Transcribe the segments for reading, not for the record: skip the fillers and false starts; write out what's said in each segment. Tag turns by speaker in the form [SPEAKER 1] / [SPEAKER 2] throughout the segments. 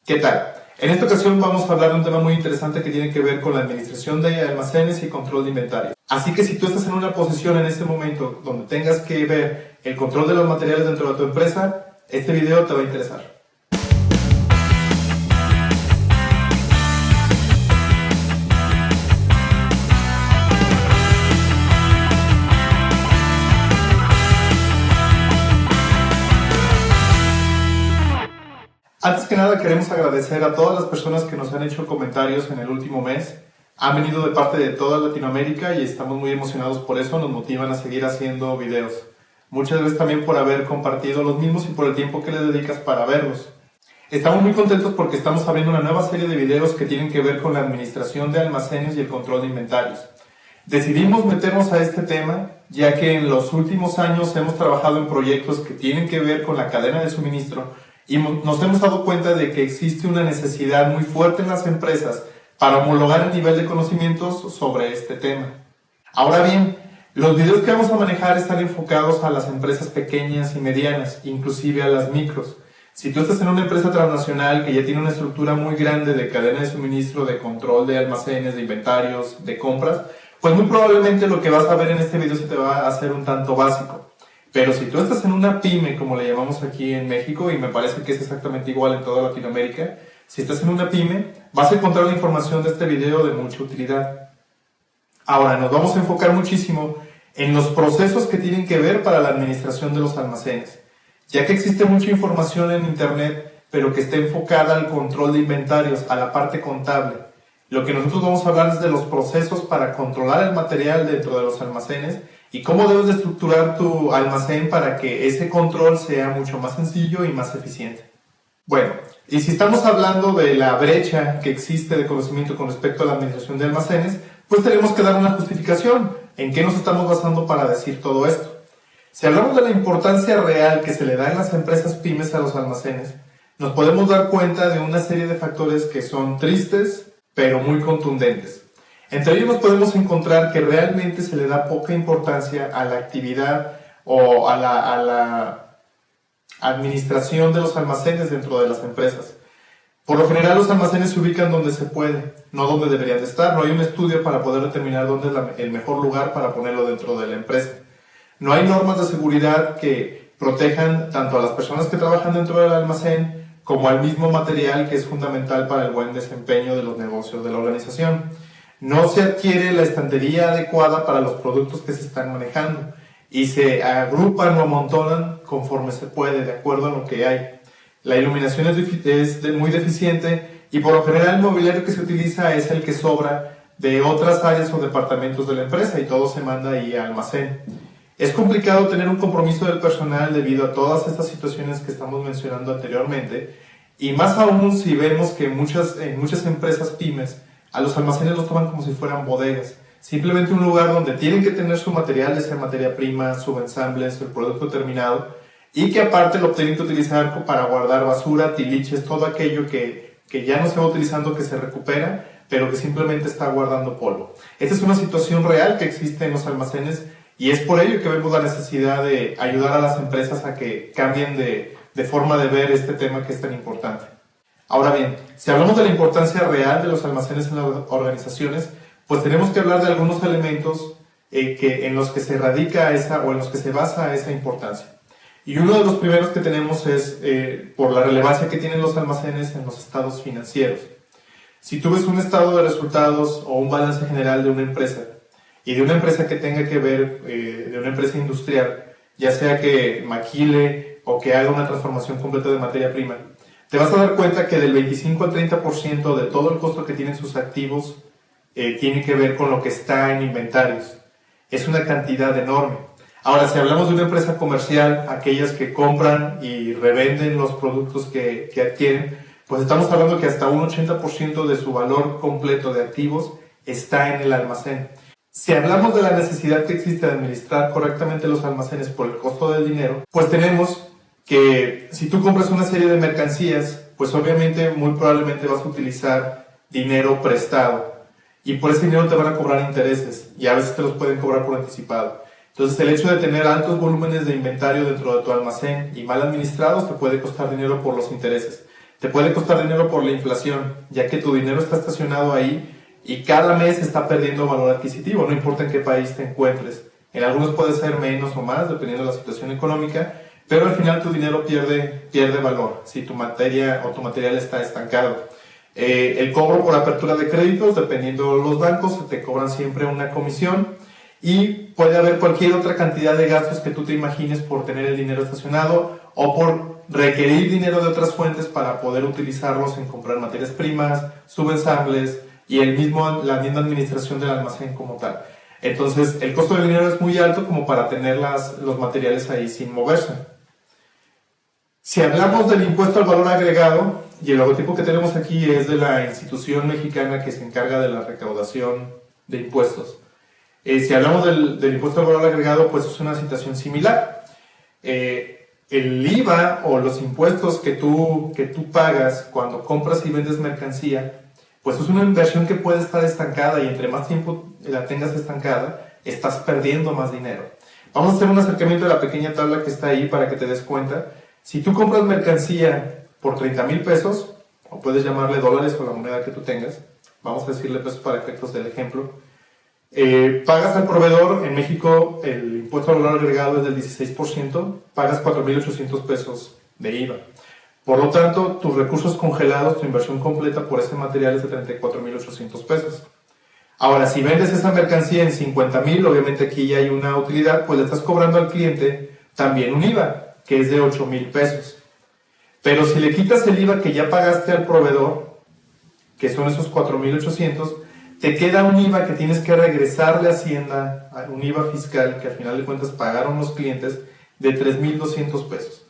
[SPEAKER 1] ¿Qué tal? En esta ocasión vamos a hablar de un tema muy interesante que tiene que ver con la administración de almacenes y control de inventario. Así que si tú estás en una posición en este momento donde tengas que ver el control de los materiales dentro de tu empresa, este video te va a interesar. Antes que nada queremos agradecer a todas las personas que nos han hecho comentarios en el último mes. Han venido de parte de toda Latinoamérica y estamos muy emocionados por eso, nos motivan a seguir haciendo videos. Muchas gracias también por haber compartido los mismos y por el tiempo que le dedicas para verlos. Estamos muy contentos porque estamos abriendo una nueva serie de videos que tienen que ver con la administración de almacenes y el control de inventarios. Decidimos meternos a este tema ya que en los últimos años hemos trabajado en proyectos que tienen que ver con la cadena de suministro y nos hemos dado cuenta de que existe una necesidad muy fuerte en las empresas para homologar el nivel de conocimientos sobre este tema. Ahora bien, los videos que vamos a manejar están enfocados a las empresas pequeñas y medianas, inclusive a las micros. Si tú estás en una empresa transnacional que ya tiene una estructura muy grande de cadena de suministro, de control de almacenes, de inventarios, de compras, pues muy probablemente lo que vas a ver en este video se te va a hacer un tanto básico. Pero si tú estás en una pyme, como le llamamos aquí en México, y me parece que es exactamente igual en toda Latinoamérica, si estás en una pyme, vas a encontrar la información de este video de mucha utilidad. Ahora, nos vamos a enfocar muchísimo en los procesos que tienen que ver para la administración de los almacenes, ya que existe mucha información en internet, pero que está enfocada al control de inventarios, a la parte contable. Lo que nosotros vamos a hablar es de los procesos para controlar el material dentro de los almacenes y cómo debes de estructurar tu almacén para que ese control sea mucho más sencillo y más eficiente. Bueno, y si estamos hablando de la brecha que existe de conocimiento con respecto a la administración de almacenes, pues tenemos que dar una justificación. ¿En qué nos estamos basando para decir todo esto? Si hablamos de la importancia real que se le da en las empresas pymes a los almacenes, nos podemos dar cuenta de una serie de factores que son tristes, pero muy contundentes. Entre ellos nos podemos encontrar que realmente se le da poca importancia a la actividad o a la administración de los almacenes dentro de las empresas. Por lo general los almacenes se ubican donde se puede, no donde deberían de estar. No hay un estudio para poder determinar dónde es el mejor lugar para ponerlo dentro de la empresa. No hay normas de seguridad que protejan tanto a las personas que trabajan dentro del almacén como al mismo material que es fundamental para el buen desempeño de los negocios de la organización. No se adquiere la estantería adecuada para los productos que se están manejando y se agrupan o amontonan conforme se puede, de acuerdo a lo que hay. La iluminación es muy deficiente y por lo general el mobiliario que se utiliza es el que sobra de otras áreas o departamentos de la empresa y todo se manda ahí al almacén. Es complicado tener un compromiso del personal debido a todas estas situaciones que estamos mencionando anteriormente y más aún si vemos que en muchas empresas pymes a los almacenes los toman como si fueran bodegas, simplemente un lugar donde tienen que tener su material, ya sea materia prima, subensambles, el producto terminado, y que aparte lo tienen que utilizar para guardar basura, tiliches, todo aquello que ya no se va utilizando, que se recupera, pero que simplemente está guardando polvo. Esta es una situación real que existe en los almacenes y es por ello que vemos la necesidad de ayudar a las empresas a que cambien de forma de ver este tema que es tan importante. Ahora bien, si hablamos de la importancia real de los almacenes en las organizaciones, pues tenemos que hablar de algunos elementos en los que se radica o en los que se basa esa importancia. Y uno de los primeros que tenemos es por la relevancia que tienen los almacenes en los estados financieros. Si tú ves un estado de resultados o un balance general de una empresa, y de una empresa que tenga que ver, de una empresa industrial, ya sea que maquile o que haga una transformación completa de materia prima, te vas a dar cuenta que del 25 al 30% de todo el costo que tienen sus activos tiene que ver con lo que está en inventarios. Es una cantidad enorme. Ahora, si hablamos de una empresa comercial, aquellas que compran y revenden los productos que adquieren, pues estamos hablando que hasta un 80% de su valor completo de activos está en el almacén. Si hablamos de la necesidad que existe de administrar correctamente los almacenes por el costo del dinero, pues tenemos que si tú compras una serie de mercancías, pues obviamente muy probablemente vas a utilizar dinero prestado y por ese dinero te van a cobrar intereses y a veces te los pueden cobrar por anticipado. Entonces el hecho de tener altos volúmenes de inventario dentro de tu almacén y mal administrados te puede costar dinero por los intereses. Te puede costar dinero por la inflación, ya que tu dinero está estacionado ahí y cada mes está perdiendo valor adquisitivo, no importa en qué país te encuentres. En algunos puede ser menos o más, dependiendo de la situación económica, pero al final tu dinero pierde valor si tu materia o tu material está estancado. El cobro por apertura de créditos, dependiendo de los bancos, te cobran siempre una comisión y puede haber cualquier otra cantidad de gastos que tú te imagines por tener el dinero estacionado o por requerir dinero de otras fuentes para poder utilizarlos en comprar materias primas, subensambles y la misma administración del almacén como tal. Entonces, el costo del dinero es muy alto como para tener los materiales ahí sin moverse. Si hablamos del impuesto al valor agregado, y el logotipo que tenemos aquí es de la institución mexicana que se encarga de la recaudación de impuestos. Si hablamos del impuesto al valor agregado, pues es una situación similar. El IVA o los impuestos que tú pagas cuando compras y vendes mercancía, pues es una inversión que puede estar estancada y entre más tiempo la tengas estancada, estás perdiendo más dinero. Vamos a hacer un acercamiento de la pequeña tabla que está ahí para que te des cuenta. Si tú compras mercancía por 30,000 pesos, o puedes llamarle dólares o la moneda que tú tengas, vamos a decirle pesos para efectos del ejemplo, pagas al proveedor. En México el impuesto al valor agregado es del 16%, pagas 4,800 pesos de IVA. Por lo tanto, tus recursos congelados, tu inversión completa por ese material es de 34,800 pesos. Ahora, si vendes esa mercancía en 50,000, obviamente aquí ya hay una utilidad, pues le estás cobrando al cliente también un IVA, que es de 8,000 pesos. Pero si le quitas el IVA que ya pagaste al proveedor, que son esos 4,800, te queda un IVA que tienes que regresarle a Hacienda, un IVA fiscal que al final de cuentas pagaron los clientes, de 3,200 pesos.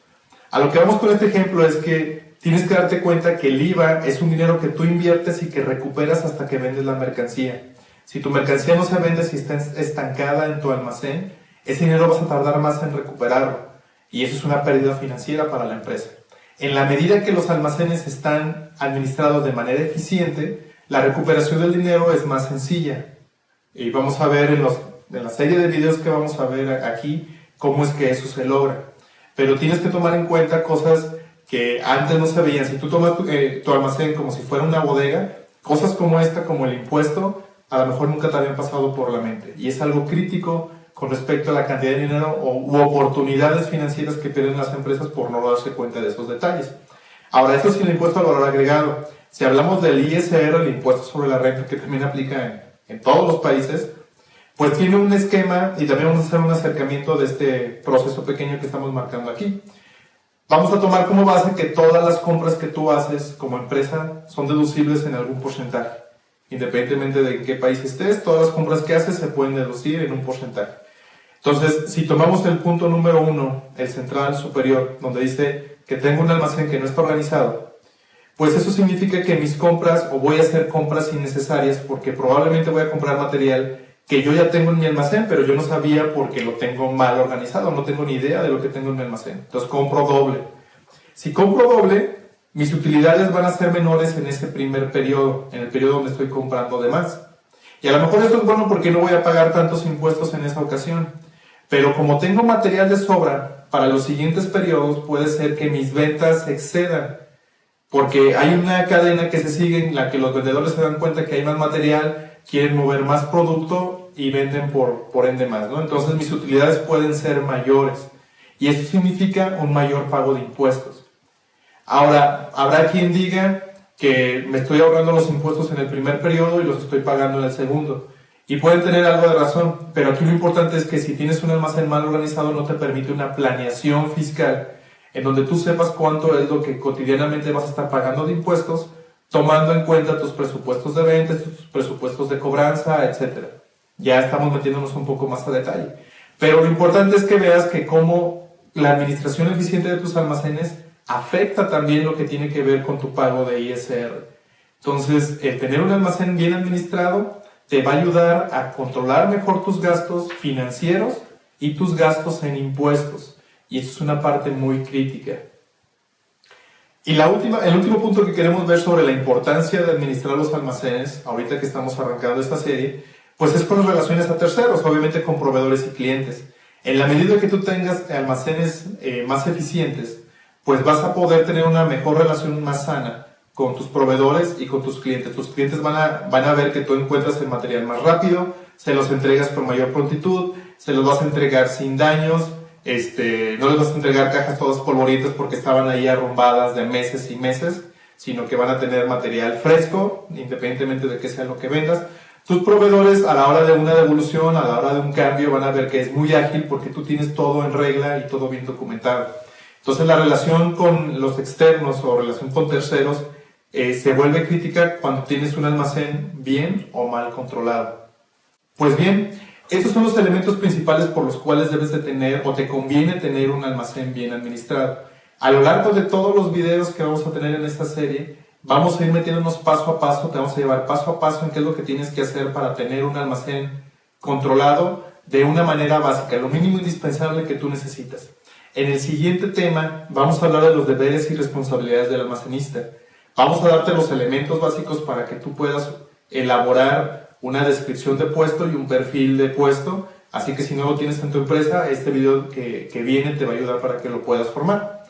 [SPEAKER 1] A lo que vamos con este ejemplo es que tienes que darte cuenta que el IVA es un dinero que tú inviertes y que recuperas hasta que vendes la mercancía. Si tu mercancía no se vende, si está estancada en tu almacén, ese dinero vas a tardar más en recuperarlo. Y eso es una pérdida financiera para la empresa. En la medida que los almacenes están administrados de manera eficiente, la recuperación del dinero es más sencilla. Y vamos a ver en la serie de videos que vamos a ver aquí cómo es que eso se logra. Pero tienes que tomar en cuenta cosas que antes no se veían. Si tú tomas tu almacén como si fuera una bodega, cosas como esta, como el impuesto, a lo mejor nunca te habían pasado por la mente. Y es algo crítico con respecto a la cantidad de dinero u oportunidades financieras que pierden las empresas por no darse cuenta de esos detalles. Ahora, esto es el impuesto al valor agregado. Si hablamos del ISR, el impuesto sobre la renta, que también aplica en todos los países, pues tiene un esquema y también vamos a hacer un acercamiento de este proceso pequeño que estamos marcando aquí. Vamos a tomar como base que todas las compras que tú haces como empresa son deducibles en algún porcentaje. Independientemente de en qué país estés, todas las compras que haces se pueden deducir en un porcentaje. Entonces, si tomamos el punto número 1, el central superior, donde dice que tengo un almacén que no está organizado, pues eso significa que mis compras, o voy a hacer compras innecesarias, porque probablemente voy a comprar material que yo ya tengo en mi almacén, pero yo no sabía porque lo tengo mal organizado, no tengo ni idea de lo que tengo en mi almacén. Entonces compro doble. Si compro doble, mis utilidades van a ser menores en ese primer periodo, en el periodo donde estoy comprando de más. Y a lo mejor esto es bueno porque no voy a pagar tantos impuestos en esa ocasión. Pero como tengo material de sobra, para los siguientes periodos puede ser que mis ventas excedan. Porque hay una cadena que se sigue en la que los vendedores se dan cuenta que hay más material, quieren mover más producto y venden por ende más, ¿no? Entonces mis utilidades pueden ser mayores y eso significa un mayor pago de impuestos. Ahora, habrá quien diga que me estoy ahorrando los impuestos en el primer periodo y los estoy pagando en el segundo. Y pueden tener algo de razón, pero aquí lo importante es que si tienes un almacén mal organizado no te permite una planeación fiscal en donde tú sepas cuánto es lo que cotidianamente vas a estar pagando de impuestos, tomando en cuenta tus presupuestos de ventas, tus presupuestos de cobranza, etc. Ya estamos metiéndonos un poco más a detalle. Pero lo importante es que veas que cómo la administración eficiente de tus almacenes afecta también lo que tiene que ver con tu pago de ISR. Entonces, el tener un almacén bien administrado te va a ayudar a controlar mejor tus gastos financieros y tus gastos en impuestos. Y eso es una parte muy crítica. Y el último punto que queremos ver sobre la importancia de administrar los almacenes, ahorita que estamos arrancando esta serie, pues es con las relaciones a terceros, obviamente con proveedores y clientes. En la medida que tú tengas almacenes más eficientes, pues vas a poder tener una mejor relación más sana con tus proveedores y con tus clientes. Tus clientes van a ver que tú encuentras el material más rápido, se los entregas con mayor prontitud, se los vas a entregar sin daños, no les vas a entregar cajas todas polvorientas porque estaban ahí arrumbadas de meses y meses, sino que van a tener material fresco, independientemente de qué sea lo que vendas. Tus proveedores, a la hora de una devolución, a la hora de un cambio, van a ver que es muy ágil porque tú tienes todo en regla y todo bien documentado. Entonces la relación con los externos o relación con terceros se vuelve crítica cuando tienes un almacén bien o mal controlado. Pues bien, estos son los elementos principales por los cuales debes de tener o te conviene tener un almacén bien administrado. A lo largo de todos los videos que vamos a tener en esta serie, vamos a ir metiéndonos paso a paso, te vamos a llevar paso a paso en qué es lo que tienes que hacer para tener un almacén controlado de una manera básica, lo mínimo indispensable que tú necesitas. En el siguiente tema vamos a hablar de los deberes y responsabilidades del almacenista. Vamos a darte los elementos básicos para que tú puedas elaborar una descripción de puesto y un perfil de puesto. Así que si no lo tienes en tu empresa, este video que viene te va a ayudar para que lo puedas formar.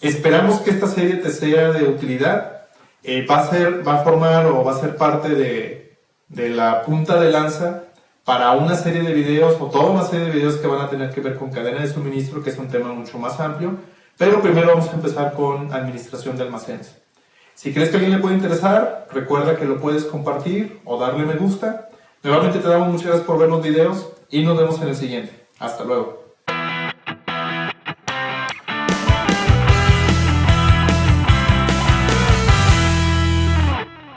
[SPEAKER 1] Esperamos que esta serie te sea de utilidad. Va a formar o va a ser parte de la punta de lanza para una serie de videos o toda una serie de videos que van a tener que ver con cadena de suministro, que es un tema mucho más amplio. Pero primero vamos a empezar con administración de almacenes. Si crees que a alguien le puede interesar, recuerda que lo puedes compartir o darle me gusta. Nuevamente te damos muchas gracias por ver los videos y nos vemos en el siguiente. Hasta luego.